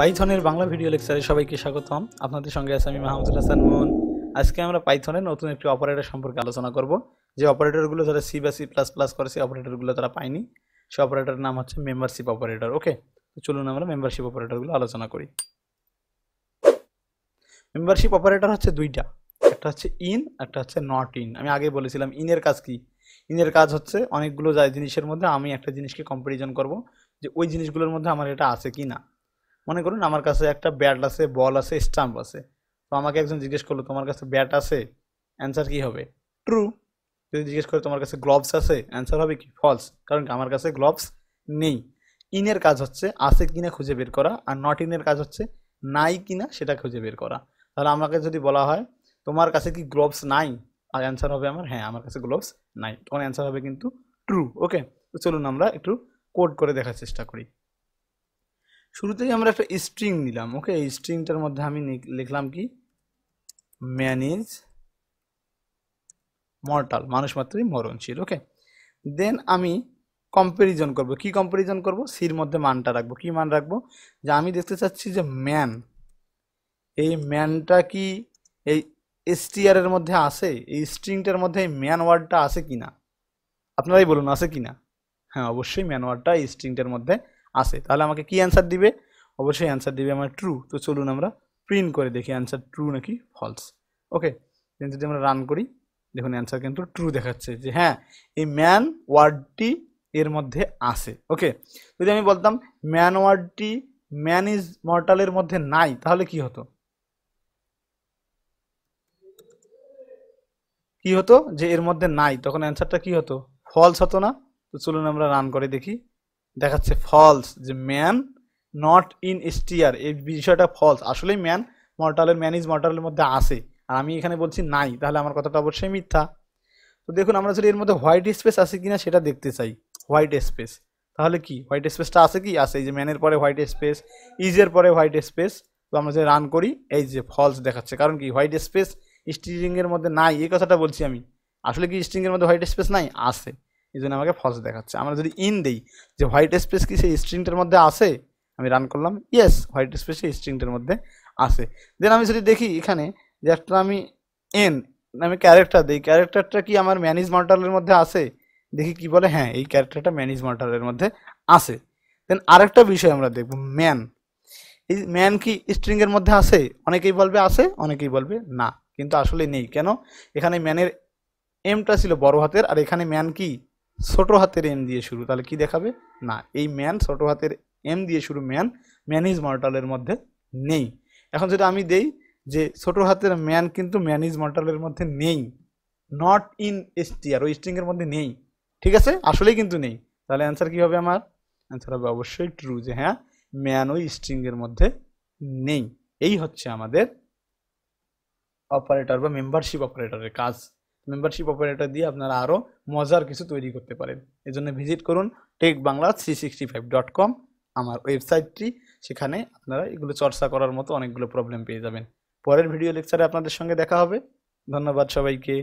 পাইথনের Bangla video লেকচারে সবাইকে স্বাগতম। আপনাদের সঙ্গে আছে আমি মাহমুদুল হাসান মন। আজকে আমরা পাইথনের নতুন একটি অপারেটর সম্পর্কে আলোচনা করব, যে অপারেটরগুলো যারা সি বা সি প্লাস প্লাস করে সেই অপারেটরগুলো তারা পায়নি। সেই অপারেটরের নাম হচ্ছে মেম্বারশিপ অপারেটর। ওকে, তো চলুন আমরা মেম্বারশিপ অপারেটরগুলো আলোচনা করি। মেম্বারশিপ অপারেটর হচ্ছে দুইটা, একটা হচ্ছে ইন, একটা হচ্ছে নট ইন। আমি আগে বলেছিলাম ইনের কাজ কি। ইনের কাজ হচ্ছে অনেকগুলো জিনিসের মধ্যে আমি একটা জিনিসকে কম্পারিজন করব, যে ওই জিনিসগুলোর মধ্যে আমার এটা আছে কি না। মনে করুন আমার কাছে একটা ব্যাট আছে, বল আছে, স্টাম্প আছে। তো আমাকে একজন জিজ্ঞেস করলো তোমার কাছে ব্যাট আছে, অ্যান্সার কি হবে? ট্রু। যদি জিজ্ঞেস করে তোমার কাছে গ্লোভস আছে, অ্যান্সার হবে কি? ফলস, কারণ আমার কাছে গ্লোভস নেই। ইনের কাজ হচ্ছে আছে কিনা খুঁজে বের করা, আর নট ইনের কাজ হচ্ছে নাই কিনা সেটা খুঁজে বের করা। তাহলে আমাকে যদি বলা হয় তোমার কাছে কি গ্লোভস নাই, আর অ্যান্সার হবে আমার হ্যাঁ আমার কাছে গ্লোভস নাই, তখন অ্যান্সার হবে কিন্তু ট্রু। ওকে, তো চলুন আমরা একটু কোড করে দেখার চেষ্টা করি। শুরুতেই আমরা একটা স্ট্রিং নিলাম। ওকে, এই স্ট্রিংটার মধ্যে আমি লিখলাম কি ম্যান ইজ মর্টাল, মানুষ মাত্রই মরণশীল। ওকে, দেন আমি কম্পারিজন করব। কি কম্পারিজন করব? সির মধ্যে মানটা রাখবো। কি মান রাখবো? যে আমি দেখতে চাচ্ছি যে ম্যান, এই ম্যানটা কি এই এসটিআর এর মধ্যে আছে, এই স্ট্রিংটার মধ্যে এই ম্যান ওয়ার্ডটা আছে কিনা। আপনারাই বলুন আছে কিনা। হ্যাঁ, অবশ্যই ম্যান ওয়ার্ডটা এই স্ট্রিংটার মধ্যে আছে। তাহলে আমাকে কি অ্যান্সার দিবে? অবশ্যই অ্যান্সার দিবে আমার ট্রু। তো চলুন আমরা প্রিন্ট করে দেখি অ্যান্সার ট্রু নাকি ফলস। ওকে, যদি আমরা রান করি দেখুন অ্যান্সার কিন্তু ট্রু দেখাচ্ছে, যে হ্যাঁ এই ম্যান ওয়ার্ডটি এর মধ্যে আছে। ওকে, যদি আমি বলতাম ম্যান ওয়ার্ডটি ম্যান ইজ মর্টালের মধ্যে নাই, তাহলে কি হতো? কি হতো? যে এর মধ্যে নাই, তখন অ্যান্সারটা কি হতো? ফলস হতো না? তো চলুন আমরা রান করে দেখি। দেখাচ্ছে ফলস, যে ম্যান নট ইন এসটিআর, এই বিষয়টা ফলস। আসলেই ম্যান ম্যান ইজ মর্টালের মধ্যে আছে, আর আমি এখানে বলছি নাই, তাহলে আমার কথাটা অবশ্যই মিথ্যা। তো দেখুন আমরা যদি এর মধ্যে হোয়াইট স্পেস আছে কিনা সেটা দেখতে চাই। হোয়াইট স্পেস, তাহলে কি হোয়াইট স্পেসটা আছে কি? আছে, এই যে ম্যানের পরে হোয়াইট স্পেস, ইজের পরে হোয়াইট স্পেস। তো আমরা যদি রান করি এই যে ফলস দেখাচ্ছে, কারণ কি হোয়াইট স্পেস স্ট্রিং এর মধ্যে নাই, এই কথাটা বলছি আমি। আসলে কি স্ট্রিং এর মধ্যে হোয়াইট স্পেস নাই? আছে, এই জন্য আমাকে ফলস দেখাচ্ছে। আমরা যদি ইন দেই যে হোয়াইট স্পেস কি সেই স্ট্রিংটার মধ্যে আছে, আমি রান করলাম, ইয়েস হোয়াইট স্পেস এই স্ট্রিংটার মধ্যে আছে। দেন আমি যদি দেখি এখানে যে একটা আমি এন আমি ক্যারেক্টার দিই, ক্যারেক্টারটা কি আমার ম্যানেজ মর্টালের মধ্যে আছে? দেখি কি বলে, হ্যাঁ এই ক্যারেক্টারটা ম্যানেজ মর্টালের মধ্যে আছে। দেন আরেকটা বিষয় আমরা দেখব, ম্যান। এই ম্যান কি স্ট্রিং এর মধ্যে আছে? অনেকেই বলবে আছে, অনেকেই বলবে না, কিন্তু আসলে নেই। কেন? এখানে ম্যানের এমটা ছিল বড় হাতের, আর এখানে ম্যান কি ছোট হাতের এম দিয়ে শুরু, তাহলে কি দেখাবে? না, এই ম্যান ছোট হাতের এম দিয়ে শুরু ম্যান ম্যানেজ মর্টালের মধ্যে নেই। এখন যদি আমি দেই যে ছোট হাতের ম্যান কিন্তু ম্যানেজ মর্টালের মধ্যে নেই, নট ইন এসটিআর, ওই স্ট্রিং এর মধ্যে নেই, ঠিক আছে, আসলেই কিন্তু নেই, তাহলে অ্যান্সার কি হবে? আমার অ্যান্সার হবে অবশ্যই ট্রু, যে হ্যাঁ ম্যান ওই স্ট্রিং এর মধ্যে নেই। এই হচ্ছে আমাদের অপারেটর বা মেম্বারশিপ অপারেটরের কাজ। মেম্বারশিপ অপারেটর দিয়ে আপনারা আরও মজার কিছু তৈরি করতে পারেন। এজন্য ভিজিট করুন techbangla365.com, আমার ওয়েবসাইটটি। সেখানে আপনারা এগুলো চর্চা করার মতো অনেকগুলো প্রবলেম পেয়ে যাবেন। পরের ভিডিও লেকচারে আপনাদের সঙ্গে দেখা হবে। ধন্যবাদ সবাইকে।